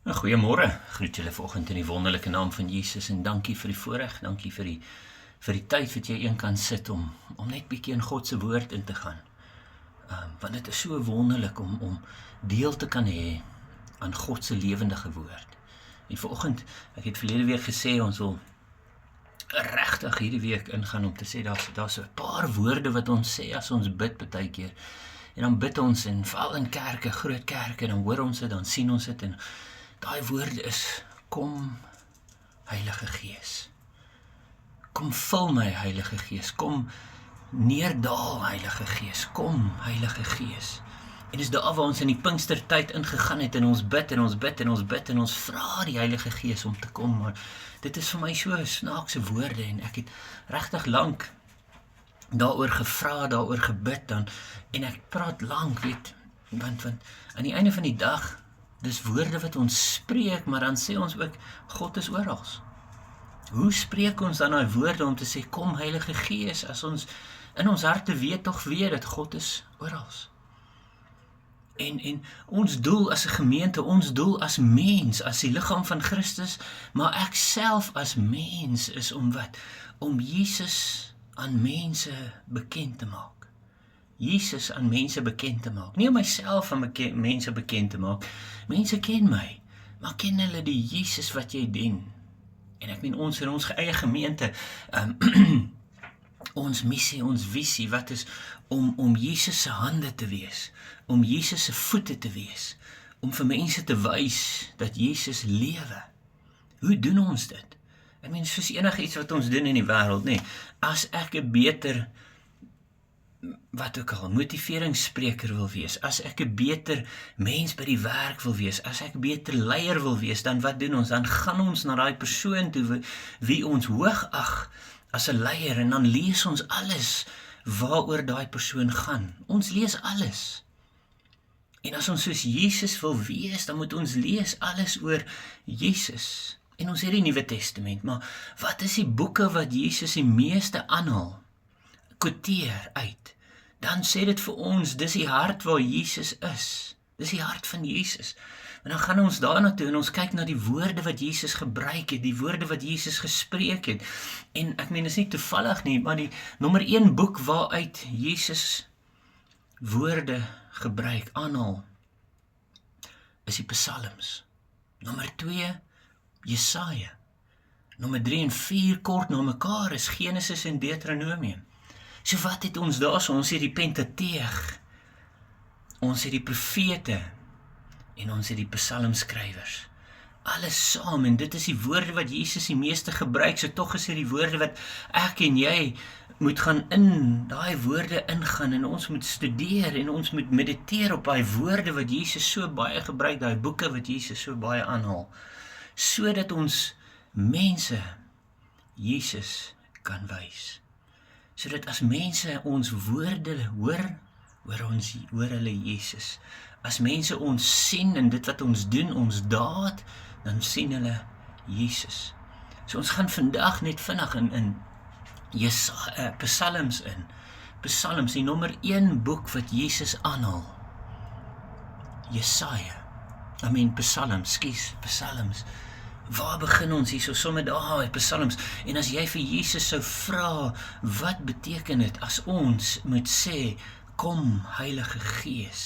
Goeiemôre, groet julle vanoggend in die wonderlike naam van Jesus en dankie vir die voorreg, dankie vir die tyd wat jy een kan sit om net bietjie in God se woord in te gaan. Want dit is so wonderlik om deel te kan hê aan God se lewendige woord. En vanoggend, ek het verlede week gesê ons wil regtig hierdie week ingaan om te sê daar's 'n paar woorde wat ons sê as ons bid baie keer. En dan bid ons en val in kerke, groot kerke, dan hoor ons dit, dan sien ons dit en daai woorde is, kom Heilige Gees. Kom vul my Heilige Gees. Kom neerdaal Heilige Gees. Kom Heilige Gees. En dis daar waar ons in die Pinkstertyd ingegaan het en ons bid en ons bid en ons bid en ons vra die Heilige Gees om te kom. Maar dit is vir my so snaakse woorde en ek het regtig lank daaroor gevra, daaroor gebid dan en ek praat lank, weet, want aan die einde van die dag dis woorde wat ons spreek, maar dan sê ons ook, God is oral. Hoe spreek ons dan daai woorde om te sê, kom Heilige Gees, as ons in ons harte weet dat God is oral. En ons doel as 'n gemeente, ons doel as mens, as die liggaam van Christus, maar ek self as mens is om wat? Om Jesus aan mense bekend te maak. Jesus aan mense bekend te maak. Nie om myself aan mense bekend te maak. Mense ken my, maar ken hulle die Jesus wat jy dien? En ek meen ons in ons eie gemeente, ons missie, ons visie, wat is om Jesus se hande te wees, om Jesus se voete te wees, om vir mense te wys dat Jesus lewe. Hoe doen ons dit? Ek meen, soos enige iets wat ons doen in die wêreld, nee, as ek 'n beter wat ook al, motiveringsspreker wil wees, as ek 'n beter mens by die werk wil wees, as ek 'n beter leier wil wees, dan wat doen ons? Dan gaan ons na daai persoon toe wie ons hoog ag as 'n leier en dan lees ons alles waaroor daai persoon gaan. Ons lees alles. En as ons soos Jesus wil wees, dan moet ons lees alles oor Jesus. En ons het die Nuwe Testament, maar wat is die boeke wat Jesus die meeste aanhaal? Quoteer uit, dan sê dit vir ons, dis die hart waar Jesus is, dis die hart van Jesus, en dan gaan ons daarna toe en ons kyk na die woorde wat Jesus gebruik het, die woorde wat Jesus gespreek het, en ek meen, is nie toevallig nie, maar die nommer 1 boek waaruit Jesus woorde gebruik, aanhaal, is die Psalms, nommer 2, Jesaja, nommer 3 en 4 kort na mekaar is Genesis en Deuteronomium. So wat het ons daar so? Ons het die Pentateeg, ons het die profete, en ons het die psalmskrywers. Alles saam, en dit is die woorde wat Jesus die meeste gebruik, so tog is dit die woorde wat ek en jy moet gaan in daai woorde ingaan, en ons moet studeer, en ons moet mediteer op daai woorde wat Jesus so baie gebruik, daai boeke wat Jesus so baie aanhaal, sodat ons mense Jesus kan wys. Sodat as mense ons woorde hoor hulle Jesus. As mense ons sien in dit wat ons doen, ons daad, dan sien hulle Jesus. So ons gaan vandag net vinnig in Psalms in. Psalms, die nommer 1 boek wat Jesus aanhaal. Jesaja. Psalms. Waar begin ons hier so sommer daar, Psalms, en as jy vir Jesus sou vra, wat beteken dit as ons moet sê, kom Heilige Gees,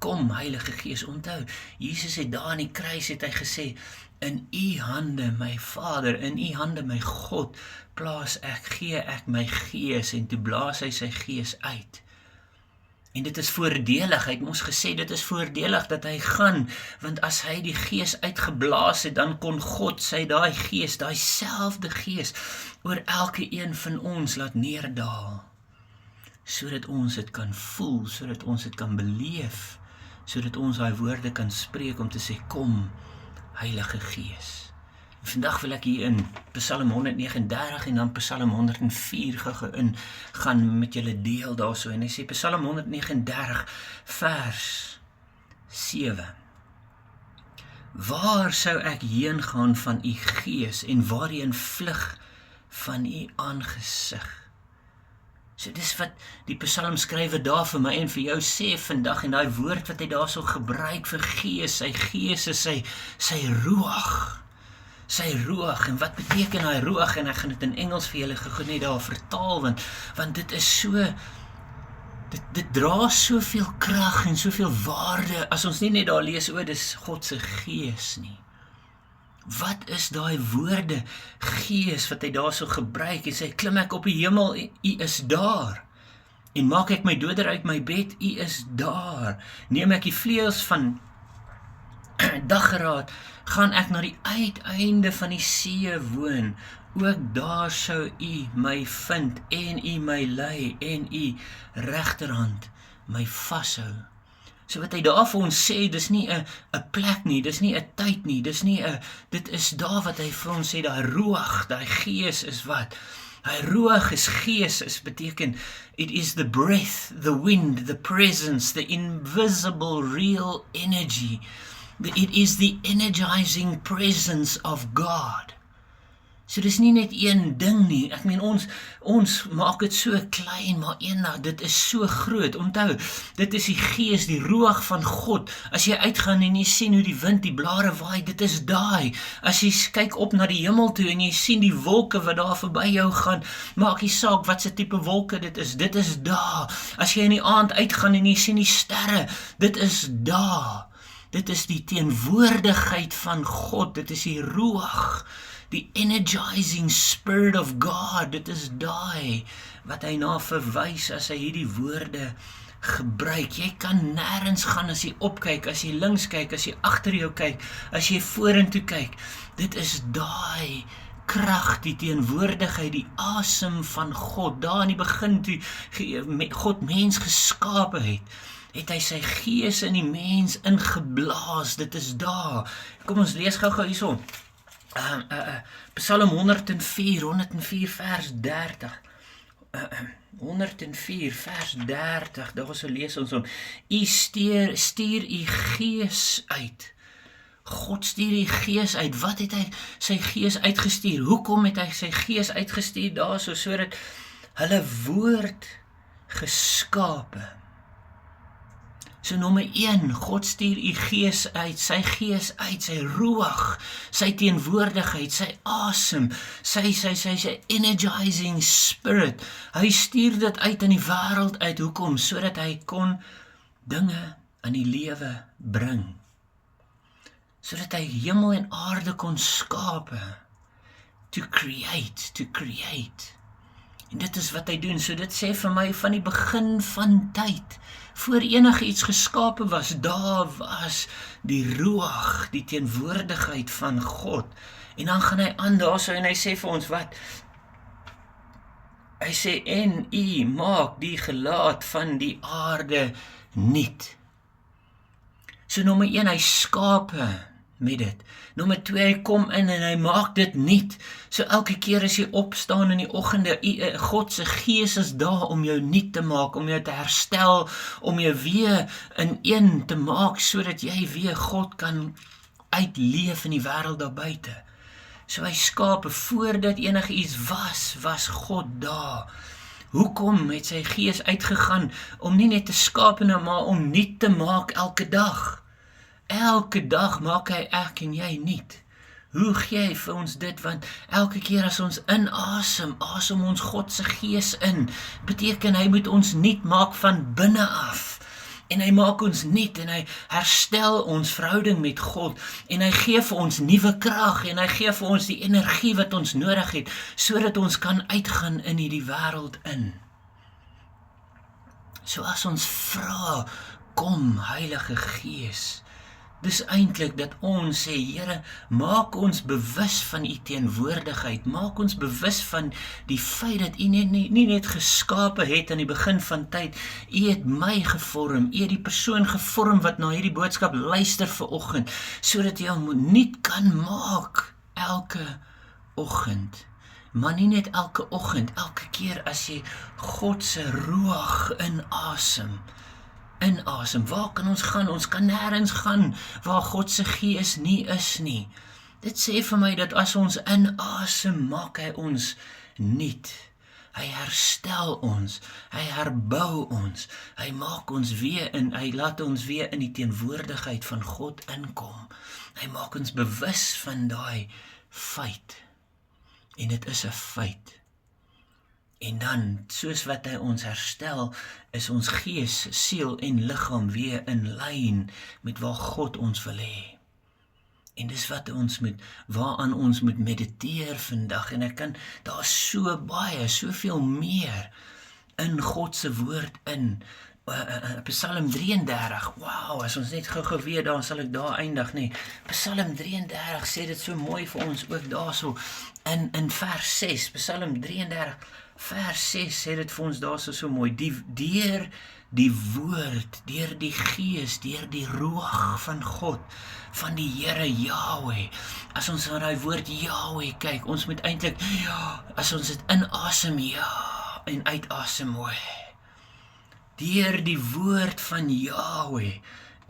kom Heilige Gees, onthou, Jesus het daar aan die kruis het hy gesê, in u hande my Vader, in u hande my God, gee ek my gees, en toe blaas hy sy gees uit. En dit is voordelig, hy het ons gesê, dit is voordelig dat hy gaan, want as hy die gees uitgeblaas het, dan kon God daai gees, daai selfde gees, oor elke een van ons laat neerdaal, sodat ons dit kan voel, sodat ons dit kan beleef, sodat ons daai woorde kan spreek om te sê, kom Heilige Gees. En vandag wil ek hier in Psalm 139 en dan Psalm 104 gaan met julle deel daarso, en hy sê Psalm 139 vers 7. Waar sou ek heen gaan van u gees en waarheen vlug van u aangesig? So dis wat die psalmskrywer daar vir my en vir jou sê vandag, en daai woord wat hy daar so gebruik vir gees is sy ruach. Sy ruach, en wat beteken hy ruach? En ek gaan dit in Engels vir julle gou net daar vertaal, want dit is so, dit dra soveel krag en soveel waarde, as ons nie net daar lees, dis God se gees nie. Wat is daai woorde, gees, wat hy daar so gebruik, en sê, klim ek op die hemel, u is daar, en maak ek my doder uit my bed, u is daar, neem ek die vleuels van dageraad, gaan ek na die uiteinde van die see woon, ook daar sou u my vind, en u my lei, en u regterhand my vashou. So wat hy daar vir ons sê, dis nie 'n plek nie, dis nie 'n tyd nie, dit is daar wat hy vir ons sê, daai ruach, daai gees is wat? Hy ruach is gees, beteken, it is the breath, the wind, the presence, the invisible real energy. It is the energizing presence of God. So dis nie net een ding nie, ek meen ons maak dit so klein, maar eendag, dit is so groot, onthou, dit is die gees, die ruach van God, as jy uitgaan en jy sien hoe die wind, die blare waai, dit is daai, as jy kyk op na die hemel toe en jy sien die wolke wat daar verby jou gaan, maak nie saak wat se tipe wolke dit is daar, as jy in die aand uitgaan en jy sien die sterre, dit is daar, dit is die teenwoordigheid van God, dit is die ruach, die energizing spirit of God, dit is daai wat hy na verwys as hy hierdie woorde gebruik. Jy kan nêrens gaan as jy opkyk, as jy links kyk, as jy agter jou kyk, as jy vorentoe kyk. Dit is daai krag, die teenwoordigheid, die asem van God. Daar in die begin toe God mens geskape het hy sy gees in die mens ingeblaas. Dit is daar. Kom ons lees gou hierso. Psalm 104 vers 30. 104 vers 30, daar so lees ons om, u stuur u gees uit. God stuur die gees uit. Wat het hy sy gees uitgestuur? Hoekom het hy sy gees uitgestuur daar sodat hulle woord geskape? So nommer 1, God stuur u gees uit, sy ruach, sy teenwoordigheid, sy asem, sy energizing spirit. Hy stuur dit uit in die wêreld uit. Hoekom? Sodat hy kon dinge in die lewe bring. Sodat hy hemel en aarde kon skape. To create. En dit is wat hy doen. So dit sê vir my van die begin van tyd, voor enige iets geskape was, daar was die ruach, die teenwoordigheid van God. En dan gaan hy aan daarso en hy sê vir ons wat? Hy sê, en u maak die gelaat van die aarde nuut. So nommer 1, hy skape met dit. Nommer 2, hy kom in en hy maak dit nuut. So elke keer as jy opstaan in die oggende, God se gees is daar om jou nuut te maak, om jou te herstel, om jou weer in een te maak, sodat jy weer God kan uitleef in die wêreld daar buite. So hy skape, voordat enige iets was God daar. Hoekom het sy gees uitgegaan, om nie net te skape, maar om nuut te maak elke dag. Elke dag maak hy ek en jy nuut. Hoe gee hy vir ons dit? Want elke keer as ons inasem, asem ons God se gees in. Beteken hy moet ons nuut maak van binne af. En hy maak ons nuut en hy herstel ons verhouding met God. En hy gee vir ons nuwe krag en hy gee vir ons die energie wat ons nodig het, sodat ons kan uitgaan in hierdie wêreld in. So as ons vra, kom Heilige Gees, dis eintlik dat ons sê, Here, maak ons bewus van u teenwoordigheid, maak ons bewus van die feit dat u nie net geskape het aan die begin van tyd, u het my gevorm, u het die persoon gevorm wat na hierdie boodskap luister vanoggend, sodat jy hom nuut kan maak elke oggend. Maar nie net elke oggend, elke keer as jy God se ruach inasem. Waar kan ons gaan? Ons kan nêrens gaan waar God se gees nie is nie. Dit sê vir my dat as ons inasem, maak hy ons nuut. Hy herstel ons, hy herbou ons, hy maak ons weer hy laat ons weer in die teenwoordigheid van God inkom. Hy maak ons bewus van daai feit. En dit is 'n feit. En dan, soos wat hy ons herstel, is ons gees, siel en liggaam weer in lyn met waar God ons wil hê. En dis wat waaraan ons moet mediteer vandag. En daar is so baie, soveel meer in God se woord in. Psalm 33, wow, as ons net gou weet, dan sal ek daar eindig, nee. Psalm 33 sê dit so mooi vir ons ook daarso in vers 6, Psalm 33, vers 6 sê dit vir ons daarso so mooi, deur die woord, deur die gees, deur die roog van God, van die Here Yahweh. As ons na die woord Yahweh kyk, ons moet eintlik, as ons dit inasem, en uitasem, deur die woord van Yahweh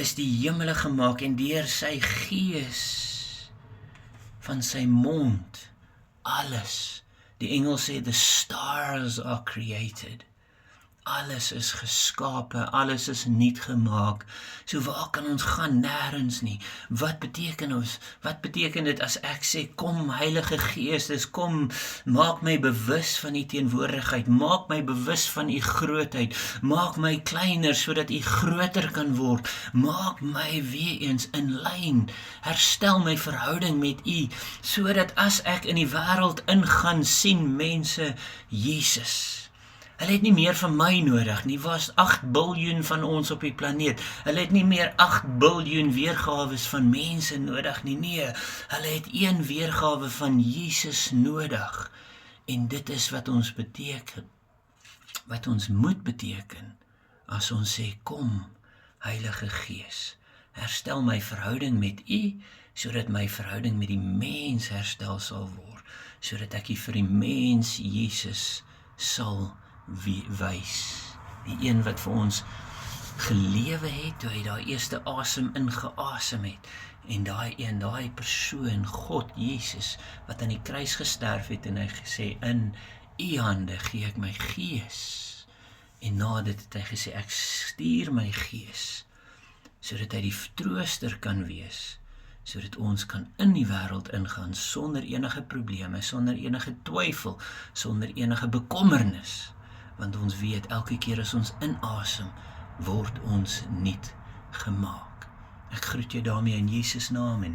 is die hemele gemaak en deur sy gees van sy mond alles. Die Engels sê the stars are created. Alles is geskape, alles is nuut gemaak. So waar kan ons gaan? Nêrens nie. Wat beteken dit as ek sê, kom Heilige Gees, kom, maak my bewus van die teenwoordigheid, maak my bewus van u grootheid, maak my kleiner sodat u groter kan word, maak my weer eens in lyn, herstel my verhouding met u, sodat as ek in die wêreld ingaan, sien mense Jesus. Hulle het nie meer van my nodig nie, was 8 biljoen van ons op die planeet. Hulle het nie meer 8 biljoen weergawes van mense nodig nie, nee. Hulle het een weergawe van Jesus nodig. En dit is wat ons beteken, wat ons moet beteken, as ons sê, kom, Heilige Gees, herstel my verhouding met u, sodat my verhouding met die mens herstel sal word, sodat ek vir die mens Jesus sal wys, die een wat vir ons gelewe het, toe hy daai eerste asem ingeasem het, en daai persoon, God, Jesus, wat aan die kruis gesterf het, en hy gesê, in u hande gee ek my gees, en na dit het hy gesê, ek stuur my gees, sodat hy die trooster kan wees, sodat ons kan in die wêreld ingaan, sonder enige probleme, sonder enige twyfel, sonder enige bekommernis, want ons weet, elke keer as ons inasem, word ons nuut gemaak. Ek groet jou daarmee in Jesus naam, en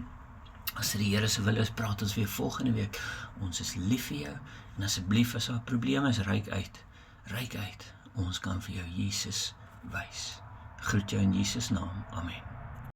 as die Here se wil is, praat ons weer volgende week. Ons is lief vir jou, en asseblief as daar probleme is, reik uit. Ons kan vir jou Jesus wys. Ek groet jou in Jesus naam. Amen.